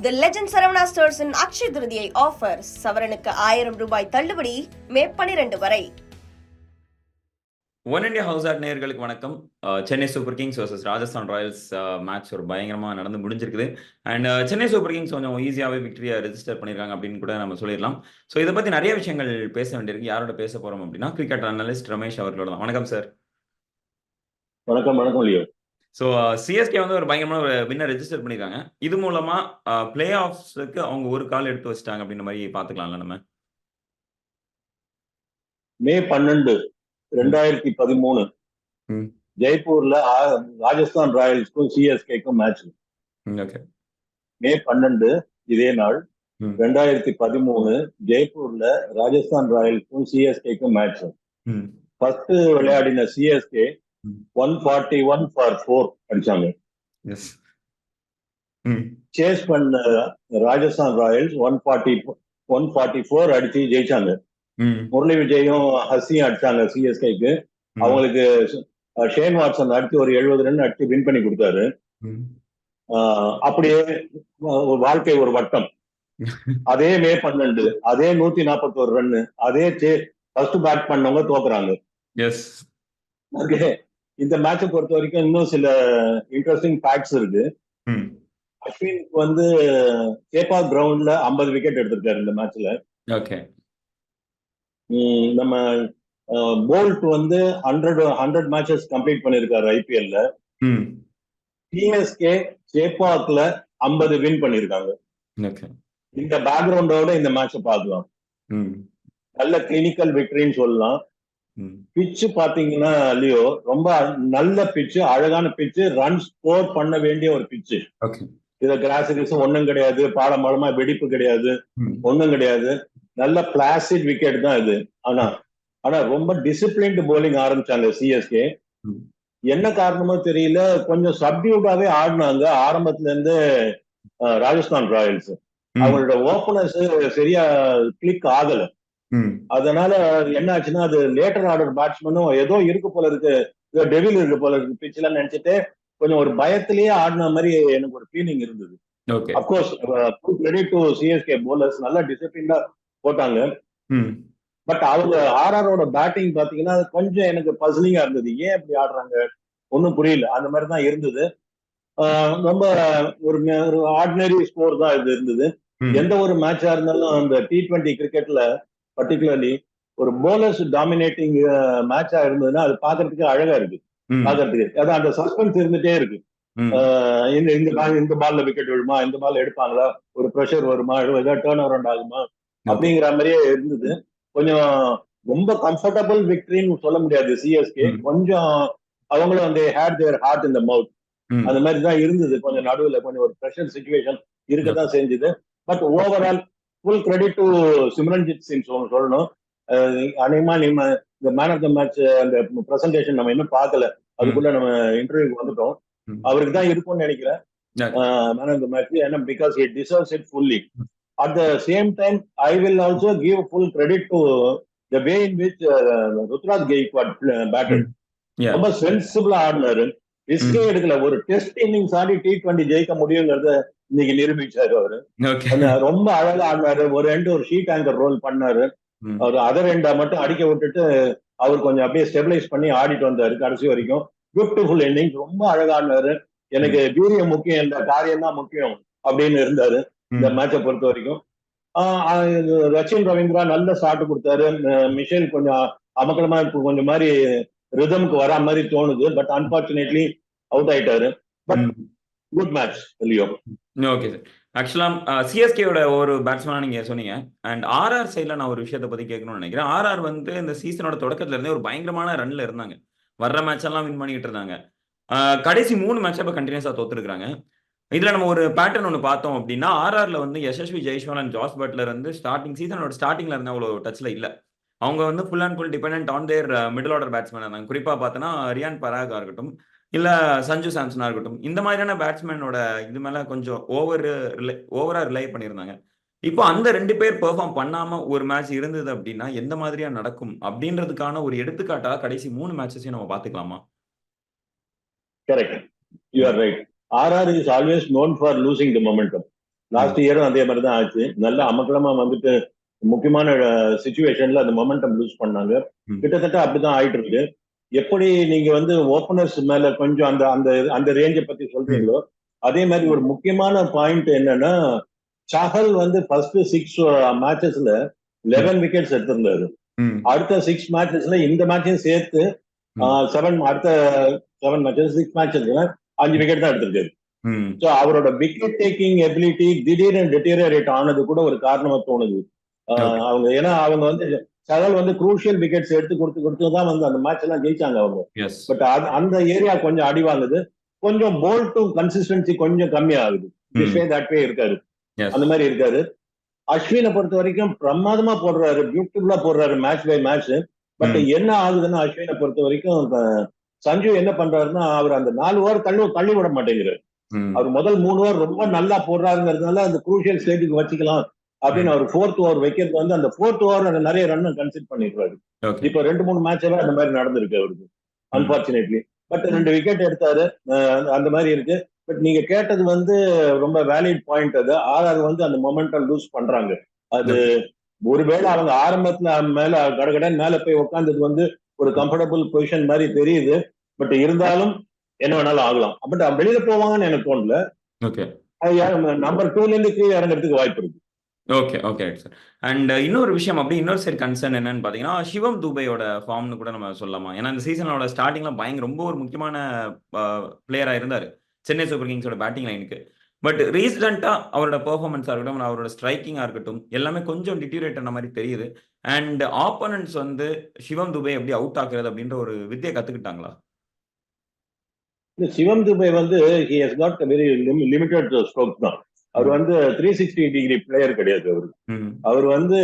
தி legend Saravana ஸ்டோர்ஸின் Akshaya Tritiya offer சவரனுக்கு 1000 ரூபாய் தள்ளுபடி மே 12 வரை. ஒன் இண்டியா ஹவுஸ் ஆட் நேயர்களுக்கு வணக்கம். Chennai super Kings versus Rajasthan Royals match ஒரு பயங்கரமாக நடந்து முடிஞ்சிருக்குது. அண்ட் சென்னை சூப்பர் கிங்ஸ் கொஞ்சம் ஈஸியாகவே விக்டரியை ரெஜிஸ்டர் பண்ணியிருக்காங்க அப்படின்னு கூட நம்ம சொல்லிடலாம். ஸோ இதை பற்றி நிறைய விஷயங்கள் பேச வேண்டியிருக்கு. யாரோட பேச போகிறோம் அப்படின்னா கிரிக்கெட் அனலிஸ்ட் ரமேஷ் அவர்களோட தான். வணக்கம் சார். வணக்கம். வணக்கம் லியோ. ஸோ சிஎஸ்கே வந்து ஒரு பயங்கரமான ஒரு வின்னர் ரெஜிஸ்டர் பண்ணியிருக்காங்க. இது மூலமா பிளே ஆஃப்ஸுக்கு அவங்க ஒரு கால் எடுத்து வச்சிட்டாங்க அப்படின்ற மாதிரி பார்த்துக்கலாம்ல நம்ம. மே 12, 2013 ஜெய்ப்பூர்ல ராஜஸ்தான் ராயல்ஸ்க்கும் சிஎஸ்கேக்கும் மேட்ச். மே 12 இதே நாள் 2013 ஜெய்ப்பூர்ல ராஜஸ்தான் ராயல்ஸ்க்கும் சிஎஸ்கேக்கும் மேட்ச். ஃபர்ஸ்ட் விளையாடின சிஎஸ்கே 141 for 4 அடிச்சாங்க. சேஸ் பண்ண ராஜஸ்தான் ராயல்ஸ் 144 அடிச்சு ஜெயிச்சாங்க. முரளி விஜயும் ஹசியும் அடிச்சாங்க சிஎஸ்கேக்கு. அவங்களுக்கு ஷேன் வாட்சன் அடிச்சு ஒரு 70 ரன் அடிச்சு வின் பண்ணி கொடுத்தாரு. அப்படியே வாழ்க்கை ஒரு வட்டம். அதே மே 12 அதே 141 ரன் அதே ஃபர்ஸ்ட் பேட் பண்ணவங்க தோக்குறாங்க. இந்த மேட்சை பொறுத்த வரைக்கும் இன்னும் சில இன்ட்ரெஸ்டிங் ஃபேக்ட்ஸ் இருக்கு. அஸ்வினுக்கு வந்து சேப்பாக் கிரவுண்ட்ல 50 விக்கெட் எடுத்திருக்காரு இந்த மேட்ச்ல. நம்ம போல்ட் வந்து 100 மேட்சஸ் கம்ப்ளீட் பண்ணிருக்காரு ஐபிஎல்ல. சிஎஸ்கே சேப்பாக்ல 50 வின் பண்ணிருக்காங்க. இந்த பேக்ரவுண்டோட இந்த மேட்சை பார்க்கலாம். நல்ல கிளினிக்கல் விக்டரின்னு சொல்லலாம். பிச்சு பாத்தீங்கன்னா லியோ ரொம்ப நல்ல பிச்சு, அழகான பிச்சு, ரன் ஸ்கோர் பண்ண வேண்டிய ஒரு பிச்சு. இதுல கிராஸ் ஒன்னும் கிடையாது, பாலமா வெடிப்பு கிடையாது, ஒன்னும் கிடையாது. நல்ல பிளாசிட் விக்கெட் தான் இது. ஆனா ரொம்ப டிசிப்ளின்டு போலிங் ஆரம்பிச்சாங்க சிஎஸ்கே. என்ன காரணமோ தெரியல, கொஞ்சம் சப்டியூட்டாவே ஆடினாங்க ஆரம்பத்துல இருந்து ராஜஸ்தான் ராயல்ஸ். அவங்களோட ஓபனர்ஸ் சரியா கிளிக் ஆகல. அதனால என்ன ஆச்சுன்னா, அது லேட்டர் ஆர்டர் பேட்ஸ்மேனும் ஏதோ இருக்கு போல இருக்கு, டெவில் இருக்கு போல இருக்கு பிச்சுல நினைச்சிட்டு கொஞ்சம் ஒரு பயத்திலேயே ஆடின மாதிரி எனக்கு ஒரு ஃபீலிங் இருந்தது. Of course credit to CSK bowlers, நல்லா டிசிப்ளின்டா போட்டாங்க. பட் அவங்க ஆர்ஆரோட பேட்டிங் பாத்தீங்கன்னா கொஞ்சம் எனக்கு பஸ்லிங்கா இருந்தது. ஏன் அப்படி ஆடுறாங்க ஒன்னும் புரியல. அந்த மாதிரி தான் இருந்தது. ரொம்ப ஒரு ஆர்டினரி ஸ்கோர் தான் இது இருந்தது. எந்த ஒரு மேட்சா இருந்தாலும் அந்த T20 கிரிக்கெட்ல பர்டிகுலர்லி ஒரு போலர்ஸ் டாமினேட்டிங் மேட்சா இருந்ததுன்னா அது பாக்குறதுக்கு அழகா இருக்கு. பாக்குறதுக்கு அதான் அந்த சஸ்பென்ஸ் இருந்துட்டே இருக்கு. இந்த பால்ல விக்கெட் விழுமா, இந்த பால் எடுப்பாங்களா, ஒரு ப்ரெஷர் வருமா, ஏதாவது டேர்ன் அரவுண்ட் ஆகுமா அப்படிங்கிற மாதிரியே இருந்தது. கொஞ்சம் ரொம்ப கம்ஃபர்டபுள் விக்டரின்னு சொல்ல முடியாது சிஎஸ்கே. கொஞ்சம் அவங்களும் அந்த ஹேட் தேர் ஹார்ட் இன் தி மவுத் அந்த மாதிரி தான் இருந்தது. கொஞ்சம் நடுவுல கொஞ்சம் ஒரு ப்ரெஷர் சிச்சுவேஷன் இருக்கதான் செஞ்சது. But overall full credit to Simranjit Singh சொல்லணும். அநேகமா நம்ம இந்த மேன் ஆஃப் த மேட்ச் அந்த பிரசன்டேஷன் நம்ம இன்னும் பார்க்கல, அதுக்குள்ள நம்ம இன்டர்வியூக்கு வந்துட்டோம். அவருக்கு தான் இருக்கும்னு நினைக்கிறேன் மேன் ஆஃப் த மேட்ச். ஏன்னா because he deserves it fully. At the same time I will also give full credit to the way in which Ruturaj Gaikwad batter. ரொம்ப சென்சிபிளா ஆடினாரு, ரிஸ்கே எடுக்கல. ஒரு டெஸ்ட் இன்னிங்ஸ் ஆடி T20 ஜெயிக்க முடியுங்கிறத இன்னைக்கு நிரூபிச்சாரு அவரு. ரொம்ப அழகா ஆடினாரு. ஒரு ஒரு ஷீட் ஆங்கர் ரோல் பண்ணாரு. அவர் அதர் எண்டா மட்டும் அடிக்க விட்டுட்டு அவர் கொஞ்சம் அப்படியே ஸ்டெபிலைஸ் பண்ணி ஆடிட்டு வந்தாரு கடைசி வரைக்கும். பியூட்டிஃபுல் இன்னிங்ஸ், ரொம்ப அழகா ஆடினாரு. எனக்கு வீரியம் முக்கியம், இந்த காரியம் தான் முக்கியம் அப்படின்னு இருந்தாரு இந்த மேட்சை பொறுத்த வரைக்கும். ரச்சின் ரவீந்திரா நல்ல ஸ்டார்ட் கொடுத்தாரு. மிஷேல் கொஞ்சம் அமக்கலமா கொஞ்சம் மாதிரி ரிதமுக்கு வரா மாதிரி தோணுது. பட் அன்பார்ச்சுனேட்லி அவுட் ஆயிட்டாரு. But good match Leo. Okay sir. ஆக்சுவலா சிஎஸ்கேயோட ஒரு பேட்ஸ்மேனா நீங்க சொன்னீங்க. அண்ட் ஆர்ஆர் சைட்ல நான் ஒரு விஷயத்தை பத்தி கேட்கணும்னு நினைக்கிறேன். ஆர்ஆர் வந்து இந்த சீசனோட தொடக்கத்துல இருந்தே ஒரு பயங்கரமான ரன்ல இருந்தாங்க. வர்ற மேட்ச் எல்லாம் வின் பண்ணிட்டு இருந்தாங்க. கடைசி 3 மேட்ச் இப்ப கண்டினியூஸா தோத்துருக்காங்க. இதுல நம்ம ஒரு பேட்டர்ன் ஒன்று பார்த்தோம் அப்படின்னா, ஆர்ஆர்ல வந்து Yashasvi Jaiswal and Jos Buttler வந்து சீசனோட ஸ்டார்டிங்ல இருந்த அவ்வளோ டச்ல இல்ல. அவங்க வந்து full and full depend on their middle order batsman இருந்தாங்க. குறிப்பா பார்த்தோன்னா ரியான் பராகா இருக்கட்டும், இல்ல சஞ்சு சாம்சனா இருக்கட்டும், இந்த மாதிரியான பேட்ஸ்மேனோட இது மேல கொஞ்சம் ஓவரா ரிலை பண்ணியிருந்தாங்க. இப்போ அந்த 2 பேர் பெர்ஃபார்ம் பண்ணாம ஒரு மேட்ச் இருந்தது அப்படின்னா எந்த மாதிரியா நடக்கும் அப்படின்றதுக்கான ஒரு எடுத்துக்காட்டா கடைசி 3 மேட்சஸையும் நம்ம பார்த்துக்கலாமா? Correct, you are right. RR is always known for losing the momentum. Last இயரும் அதே மாதிரி தான் ஆச்சு. நல்ல அமக்கலமா வந்துட்டு முக்கியமான சுச்சுவேஷன்ல அந்த மொமெண்டம் லூஸ் பண்ணாங்க. கிட்டத்தட்ட அப்படிதான் ஆயிட்டு இருக்கு. எப்படி நீங்க வந்து ஓப்பனர்ஸ் மேல கொஞ்சம் அந்த அந்த அந்த ரேஞ்சை பத்தி சொல்றீங்களோ அதே மாதிரி ஒரு முக்கியமான பாயிண்ட் என்னன்னா, சஹல் வந்து ஃபர்ஸ்ட் 6 மேட்சஸ்ல 11 விக்கெட்ஸ் எடுத்திருந்தாரு. அடுத்த 6 மேட்சஸ்ல இந்த மேட்சையும் சேர்த்து 7 அடுத்த 7 மேட்சஸ் 6 மேட்சஸ்ல 5 விக்கெட் தான் எடுத்திருக்காரு. சோ அவரோட விக்கெட் டேக்கிங் எபிலிட்டி திடீர்னு டெட்டீரியரேட் ஆனது கூட ஒரு காரணமா தோணுது. அவங்க ஏன்னா அவங்க வந்து சகல் வந்து குரூஷியல் விக்கெட்ஸ் எடுத்து கொடுத்து தான் வந்து அந்த மேட்ச் எல்லாம் ஜெயிச்சாங்க அவங்க. பட் அந்த ஏரியா கொஞ்சம் அடி வாங்குது. கொஞ்சம் போல்ட்டும் கன்சிஸ்டன்சி கொஞ்சம் கம்மி ஆகுது. இருக்காரு, அந்த மாதிரி இருக்காரு. அஸ்வினை பொறுத்த வரைக்கும் பிரமாதமா போடுறாரு, பியூட்டிஃபுல்லா போடுறாரு மேட்ச் பை மேட்ச். பட் என்ன ஆகுதுன்னா அஸ்வினை பொறுத்த வரைக்கும் சஞ்சு என்ன பண்றாருன்னா அவர் அந்த 4 ஓவர் தள்ளி விட மாட்டேங்கிறாரு. அவர் முதல் 3 ஓவர் ரொம்ப நல்லா போடுறாருங்கிறதுனால அந்த குரூஷியல் ஸ்டேஜுக்கு வச்சுக்கலாம் அப்படின்னு அவர் 4th ஓவர் வைக்கிறது வந்து அந்த 4th ஓவர் நிறைய ரன் கன்சிடர் பண்ணிடுறாரு. இப்ப 2-3 மேட்ச்ல அந்த மாதிரி நடந்திருக்கு அவருக்கு அன்பார்ச்சுனேட்லி. பட் 2 விக்கெட் எடுத்தாரு, அந்த மாதிரி இருக்கு. பட் நீங்க கேட்டது வந்து ரொம்ப வேலிட் பாயிண்ட். அது ஆர்ஆர் வந்து அந்த மொமெண்டம் லூஸ் பண்றாங்க. அது ஒருவேளை அவங்க ஆரம்பத்துல மேல கடகடன் மேல போய் உட்கார்ந்தது வந்து ஒரு கம்ஃபர்டபுள் பொசிஷன் மாதிரி தெரியுது. பட் இருந்தாலும் என்ன வேணாலும் ஆகலாம். பட் வெளியில போவாங்கன்னு எனக்கு தோணல. நம்பர் 2ல இருந்து கீழே இறங்குறதுக்கு வாய்ப்பு இருக்கு. Okay, okay sir. அண்ட் இன்னொரு விஷயம் அப்படி இன்னொரு சைடு கன்சர்ன் என்னன்னு பார்த்தீங்கன்னா, சிவம் துபேயோட ஃபார்ம்னு கூட நம்ம சொல்லலாமா? ஏன்னா இந்த சீசனோட ஸ்டார்டிங்ல ரொம்ப ஒரு முக்கியமான பிளேயரா இருந்தாரு சென்னை சூப்பர் கிங்ஸோட பேட்டிங் லைனுக்கு. பட் ரீசெண்டா அவரோட பெர்ஃபார்மன்ஸா இருக்கட்டும், அவரோட ஸ்ட்ரைக்கிங்கா இருக்கட்டும், எல்லாமே கொஞ்சம் டிட்டீரியேட் ஆன மாதிரி தெரியுது. அண்ட் ஆப்போனன்ட்ஸ் வந்து சிவம் துபே எப்படி அவுட் ஆக்குறது அப்படின்ற ஒரு வித்தியை கத்துக்கிட்டாங்களா? சிவம் துபே வந்து he has got a very limited stroke தான். அவர் வந்து 360 டிகிரி பிளேயர் கிடையாது. அவர் வந்து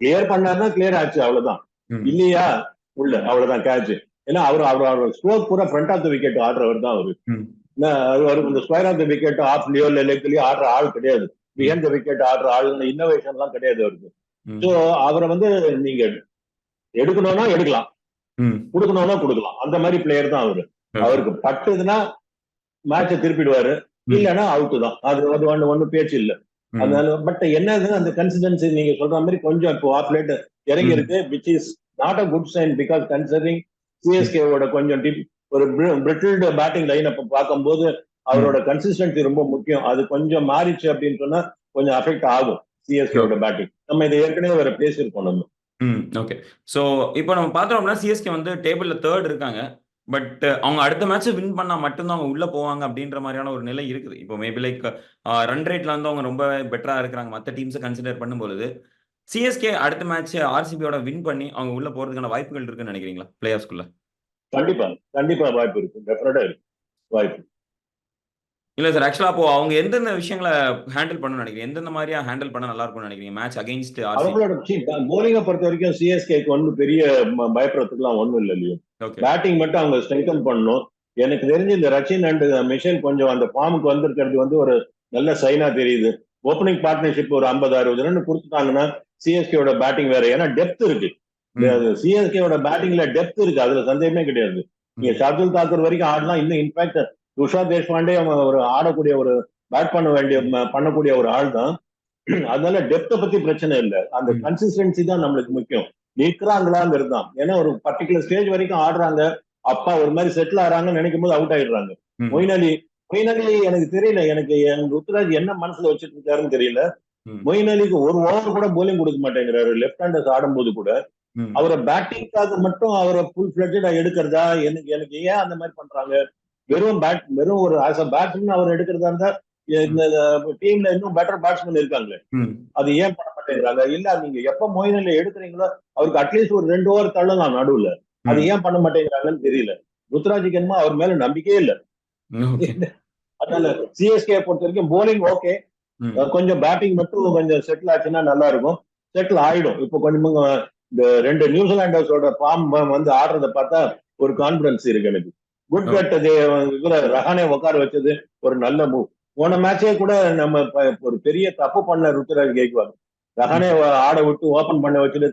கிளியர் பண்ணாருன்னா கிளியர் ஆச்சு, அவ்வளவுதான். இல்லையா உள்ள அவ்வளவுதான் கேட்ச். ஏன்னா அவர் ஸ்ட்ரோக் பூரா ஃப்ரண்ட் ஆஃப் த விக்கெட் ஆடுறவர் தான் அவரு. அவருக்கு இந்த ஸ்கொயர் ஆஃப் த விக்கெட் ஆஃப்லயோ இல்ல லெக்லயோ ஆடுற ஆள் கிடையாது. பிஹைண்ட் த விக்கெட் ஆடுற ஆள் இன்னோவேஷன் எல்லாம் கிடையாது அவருக்கு. சோ அவரை வந்து நீங்க எடுக்கணும்னா எடுக்கலாம், கொடுக்கணும்னா கொடுக்கலாம். அந்த மாதிரி பிளேயர் தான் அவரு. அவருக்கு பட்டுதுன்னா மேட்சை திருப்பிடுவாரு, இல்லன்னா அவுட் தான். அது ஒண்ணு பேச்சு இல்ல. அதனால பட் என்னது அந்த கன்சிஸ்டன்சி நீங்க சொல்ற மாதிரி கொஞ்சம் இப்போ ஆஃப் லேட் இறங்கி இருக்கு, which is not a good sign. Because considering சிஎஸ்கேவோட கொஞ்சம் ஒரு பிரிட்டில்டு பேட்டிங் லைன் அப்ப பார்க்கும்போது அவரோட கன்சிஸ்டன்சி ரொம்ப முக்கியம். அது கொஞ்சம் மாறிச்சு அப்படின்னு சொன்னா கொஞ்சம் அஃபெக்ட் ஆகும் சிஎஸ்கேவோட பேட்டிங். நம்ம இதை ஏற்கனவே வேற பேசியிருக்கோம் நம்ம. ஓகே. சோ இப்போ நம்ம பார்த்தோம்னா சிஎஸ்கே வந்து டேபிள்ல 3rd இருக்காங்க. பட் அவங்க அடுத்த மேட்ச் வின் பண்ணா மட்டும்தான் அவங்க உள்ள போவாங்க அப்படின்ற மாதிரியான ஒரு நிலை இருக்குது. இப்போ மேபி லைக் ரன் ரேட்ல வந்து அவங்க ரொம்ப பெட்டரா இருக்கிறாங்க மற்ற டீம்ஸை கன்சிடர் பண்ணும்பொழுது. சிஎஸ்கே அடுத்த மேட்ச் ஆர்சிபியோட வின் பண்ணி அவங்க உள்ள போறதுக்கான வாய்ப்புகள் இருக்குன்னு நினைக்கிறீங்களா பிளே ஆஃப்ஸ்குள்ள? கண்டிப்பா வாய்ப்பு இருக்கு, டெஃபினட்டா இருக்கு வாய்ப்பு. இல்ல சார், ஆக்சுவலா அப்போ அவங்க எந்தெந்த விஷயங்களை ஹேண்டில் பண்ணணும்னு நினைக்கிறீங்க? எந்தெந்த மாதிரியா ஹேண்டில் பண்ண நல்லா இருக்கும்னு நினைக்கிறீங்க மேட்ச் அகைன்ஸ்ட் ஆர்சிபி? அவங்களோட போலிங்கை பொறுத்த வரைக்கும் சிஎஸ்கேக்கு ஒன்றும் பெரிய பயப்படுறதுக்குலாம் ஒண்ணும் இல்லை இல்லையோ. பேட்டிங் மட்டும் அவங்க ஸ்ட்ரெங்தன் பண்ணணும். எனக்கு தெரிஞ்சு இந்த ரச்சின் அண்ட் மிஷேல் கொஞ்சம் அந்த ஃபார்முக்கு வந்திருக்கிறது வந்து ஒரு நல்ல சைனா தெரியுது. ஓப்பனிங் பார்ட்னர்ஷிப் ஒரு 50-60 ரன் கொடுத்துட்டாங்கன்னா சிஎஸ்கேவோட பேட்டிங் வேற. ஏன்னா டெப்த் இருக்கு, சிஎஸ்கேவோட பேட்டிங்ல டெப்த் இருக்கு, அதுல சந்தேகமே கிடையாது. நீங்க ஷார்துல் தாக்கூர் வரைக்கும் ஆடலாம். இன்னும் இன்ஃபேக்ட் துஷார் தேஷ்பாண்டே ஒரு ஆடக்கூடிய ஒரு பேட் பண்ணக்கூடிய ஒரு ஆள் தான். அதனால டெப்த பத்தி பிரச்சனை இல்லை, அந்த கன்சிஸ்டன்சி தான் நம்மளுக்கு முக்கியம். நிற்கிறாங்களாங்கிறது தான். ஏன்னா ஒரு பர்டிகுலர் ஸ்டேஜ் வரைக்கும் ஆடுறாங்க, அப்பா ஒரு மாதிரி செட்டில் ஆறாங்கன்னு நினைக்கும் போது அவுட் ஆயிடுறாங்க. மொயின் அலி எனக்கு தெரியல, எனக்கு ருத்ராஜ் என்ன மனசுல வச்சுட்டு இருக்காருன்னு தெரியல. மொயின் அலிக்கு ஒரு ஓவர் கூட போலிங் கொடுக்க மாட்டேங்கிறாரு. லெப்ட் ஹேண்டர்ஸ் ஆடும்போது கூட அவரை பேட்டிங்காக மட்டும் அவரை ஃபுல் ஃபிளட்ஜா எடுக்கிறதா? எனக்கு ஏன் அந்த மாதிரி பண்றாங்க? வெறும் ஒரு ஆஸ் அ பேட்ஸ்மேன் அவர் எடுக்கிறதா இருந்தா இந்த டீம்ல இன்னும் பெட்டர் பேட்ஸ்மேன் இருக்காங்களே, அது ஏன் பண்ண மாட்டேங்கிறாங்க? இல்ல நீங்க எப்ப மொயின் அலி எடுக்கிறீங்களோ அவருக்கு அட்லீஸ்ட் ஒரு 2 ஓவர் தள்ளலாம் நடுவுல, அது ஏன் பண்ண மாட்டேங்கிறாங்கன்னு தெரியல. ருத்ராஜுக்கு என்னமோ அவர் மேல நம்பிக்கையே இல்லை. அதனால சிஎஸ்கே பொறுத்த வரைக்கும் போலிங் ஓகே, கொஞ்சம் பேட்டிங் மட்டும் கொஞ்சம் செட்டில் ஆச்சுன்னா நல்லா இருக்கும். செட்டில் ஆயிடும். இப்போ கொஞ்சம் இந்த 2 நியூசிலாண்டர்ஸோட ஃபார்ம் வந்து ஆடுறத பார்த்தா ஒரு கான்பிடன்ஸ் இருக்கு எனக்கு. குட் பேட் ரஹானே உட்கார வச்சது ஒரு நல்ல மூவ். போன மேட்சே கூட நம்ம ஒரு பெரிய தப்பு பண்ண ருத்துராஜ் கேக்வார். ரஹானே ஆட விட்டு ஓபன் பண்ண வச்சுட்டு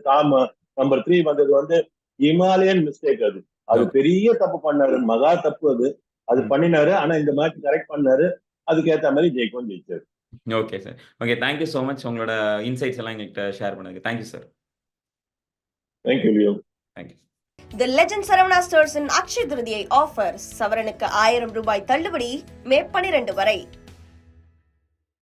நம்பர் 3 வந்தது வந்து இமாலயன் மிஸ்டேக். அது பெரிய தப்பு பண்ணாரு, மகா தப்பு அது பண்ணினாரு. ஆனா இந்த மேட்ச் கரெக்ட் பண்ணாரு, அதுக்கு ஏத்த மாதிரி ஜெயிச்சாரு. Okay sir. Okay. Thank you so much. உங்களோட இன்சைட்ஸ் எல்லாம் எங்ககிட்ட ஷேர் பண்ணதுக்கு. Thank you sir. Thank you Leo. Thank you. The legend Saravana ஸ்டோர்ஸின் அக்ஷய திருதியை ஆஃபர் சவரனுக்கு 1000 ரூபாய் தள்ளுபடி மே 12 வரை.